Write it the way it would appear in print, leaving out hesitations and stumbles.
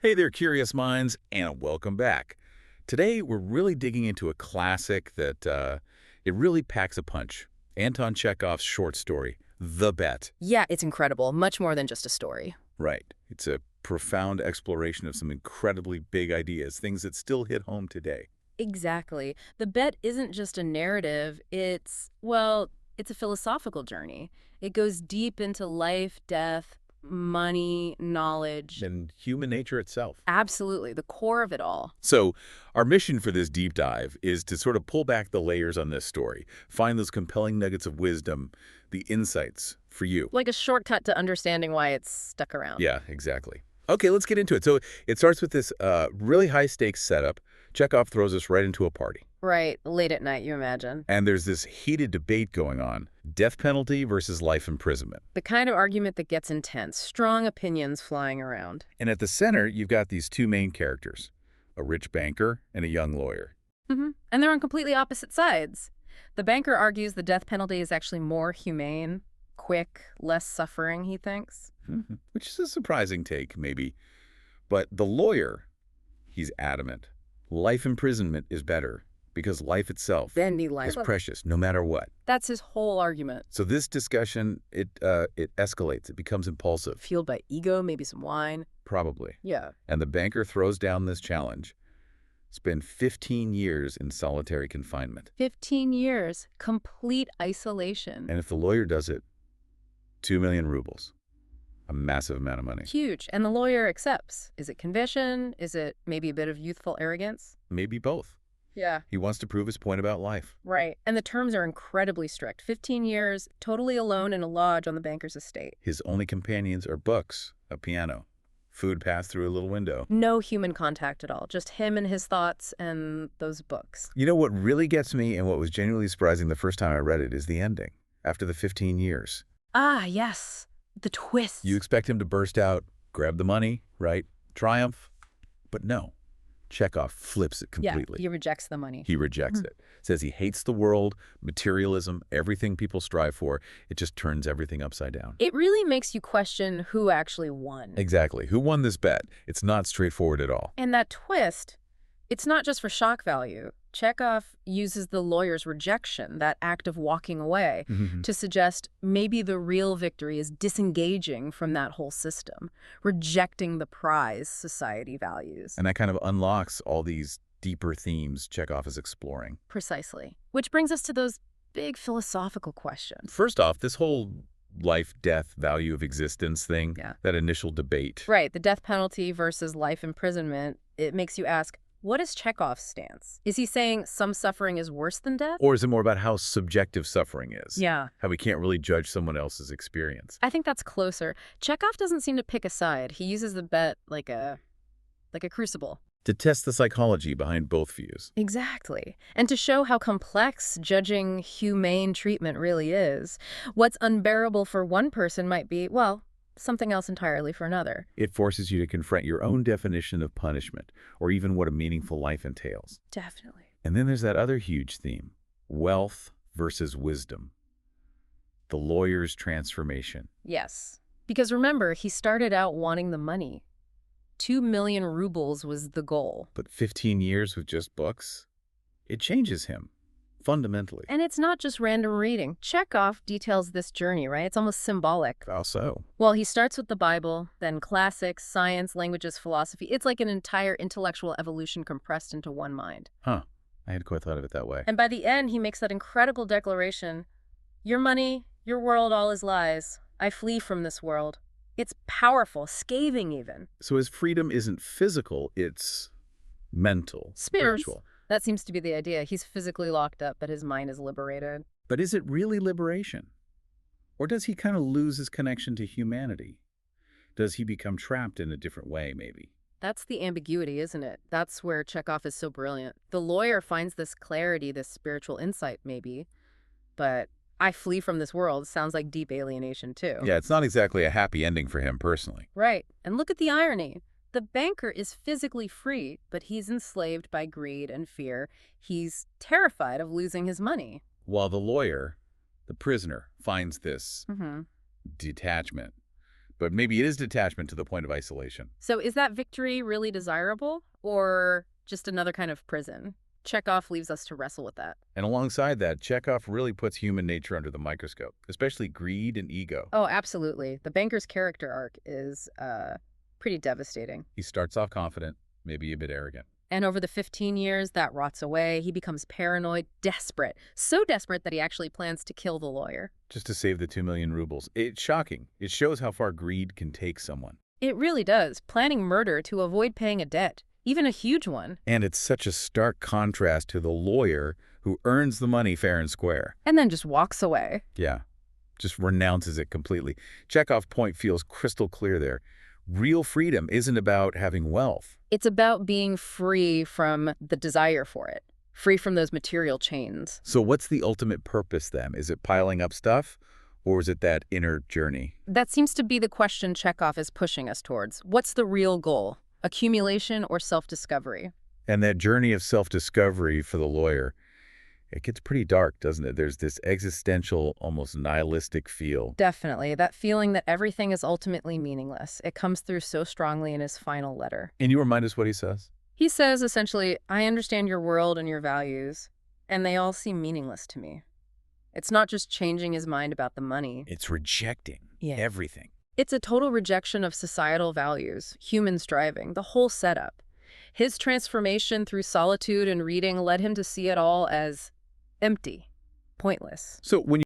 Hey there, curious minds, and welcome back. Today, we're really digging into a classic that it really packs a punch. Anton Chekhov's short story, The Bet. Yeah, it's incredible. Much more than just a story. Right. It's a profound exploration of some incredibly big ideas, things that still hit home today. Exactly. The bet isn't just a narrative. It's a philosophical journey. It goes deep into life, death, money, knowledge. And human nature itself. Absolutely, the core of it all. So, our mission for this deep dive is to sort of pull back the layers on this story, find those compelling nuggets of wisdom, the insights for you. Like a shortcut to understanding why it's stuck around. Yeah, exactly. Okay, let's get into it. So it starts with this really high-stakes setup. Chekhov throws us right into a party. Right, late at night, you imagine. And there's this heated debate going on, death penalty versus life imprisonment. The kind of argument that gets intense, strong opinions flying around. And at the center, you've got these two main characters, a rich banker and a young lawyer. And they're on completely opposite sides. The banker argues the death penalty is actually more humane, quick, less suffering, he thinks. Which is a surprising take, maybe. But the lawyer, he's adamant. Life imprisonment is better because life itself Bendy life. is precious no matter what. That's his whole argument. So this discussion, it escalates. It becomes impulsive. Fueled by ego, maybe some wine. Probably. Yeah. And the banker throws down this challenge. Spend 15 years in solitary confinement. 15 years, complete isolation. And if the lawyer does it, 2 million rubles. A massive amount of money. Huge. And the lawyer accepts. Is it conviction? Is it maybe a bit of youthful arrogance? Maybe both. Yeah. He wants to prove his point about life. Right. And the terms are incredibly strict. 15 years, totally alone in a lodge on the banker's estate. His only companions are books, a piano, food passed through a little window. No human contact at all. Just him and his thoughts and those books. You know what really gets me and what was genuinely surprising the first time I read it is the ending. After the 15 years. Ah, yes. The twist. You expect him to burst out, grab the money, right? Triumph. But no. Chekhov flips it completely. Yeah, he rejects the money. He rejects it. Says he hates the world, materialism, everything people strive for. It just turns everything upside down. It really makes you question who actually won. Exactly. Who won this bet? It's not straightforward at all. And that twist, it's not just for shock value. Chekhov uses the lawyer's rejection, that act of walking away, to suggest maybe the real victory is disengaging from that whole system, rejecting the prize society values. And that kind of unlocks all these deeper themes Chekhov is exploring. Precisely. Which brings us to those big philosophical questions. First off, this whole life-death value of existence thing, that initial debate. Right, the death penalty versus life imprisonment, it makes you ask, what is Chekhov's stance? Is he saying some suffering is worse than death? Or is it more about how subjective suffering is? Yeah. How we can't really judge someone else's experience? I think that's closer. Chekhov doesn't seem to pick a side. He uses the bet like a crucible. To test the psychology behind both views. Exactly. And to show how complex judging humane treatment really is. What's unbearable for one person might be, well, something else entirely for another. It forces you to confront your own definition of punishment, or even what a meaningful life entails. Definitely. And then there's that other huge theme, wealth versus wisdom. The lawyer's transformation. Yes. Because remember, he started out wanting the money. 2 million rubles was the goal. But 15 years with just books? It changes him. Fundamentally. And it's not just random reading. Chekhov details this journey, right? It's almost symbolic. How so? Well, he starts with the Bible, then classics, science, languages, philosophy. It's like an entire intellectual evolution compressed into one mind. Huh. I had quite thought of it that way. And by the end, he makes that incredible declaration, your money, your world, all is lies. I flee from this world. It's powerful, scathing even. So his freedom isn't physical, it's mental, spiritual. That seems to be the idea. He's physically locked up, but his mind is liberated. But is it really liberation? Or does he kind of lose his connection to humanity? Does he become trapped in a different way, maybe? That's the ambiguity, isn't it? That's where Chekhov is so brilliant. The lawyer finds this clarity, this spiritual insight, maybe. But I flee from this world sounds like deep alienation, too. Yeah, it's not exactly a happy ending for him personally. Right. And look at the irony. The banker is physically free, but he's enslaved by greed and fear. He's terrified of losing his money. While the lawyer, the prisoner, finds this detachment, but maybe it is detachment to the point of isolation. So is that victory really desirable, or just another kind of prison? Chekhov leaves us to wrestle with that. And alongside that, Chekhov really puts human nature under the microscope, especially greed and ego. Oh, absolutely. The banker's character arc is pretty devastating. He starts off confident, maybe a bit arrogant. And over the 15 years, that rots away. He becomes paranoid, desperate. So desperate that he actually plans to kill the lawyer. Just to save the 2 million rubles. It's shocking. It shows how far greed can take someone. It really does. Planning murder to avoid paying a debt, even a huge one. And it's such a stark contrast to the lawyer who earns the money fair and square. And then just walks away. Yeah, just renounces it completely. Chekhov's point feels crystal clear there. Real freedom isn't about having wealth. It's about being free from the desire for it, free from those material chains. So what's the ultimate purpose then? Is it piling up stuff, or is it that inner journey? That seems to be the question Chekhov is pushing us towards. What's the real goal? Accumulation or self-discovery? And that journey of self-discovery for the lawyer, it gets pretty dark, doesn't it? There's this existential, almost nihilistic feel. Definitely. That feeling that everything is ultimately meaningless. It comes through so strongly in his final letter. Can you remind us what he says? He says, essentially, I understand your world and your values, and they all seem meaningless to me. It's not just changing his mind about the money. It's rejecting everything. It's a total rejection of societal values, human striving, the whole setup. His transformation through solitude and reading led him to see it all as empty, pointless. So when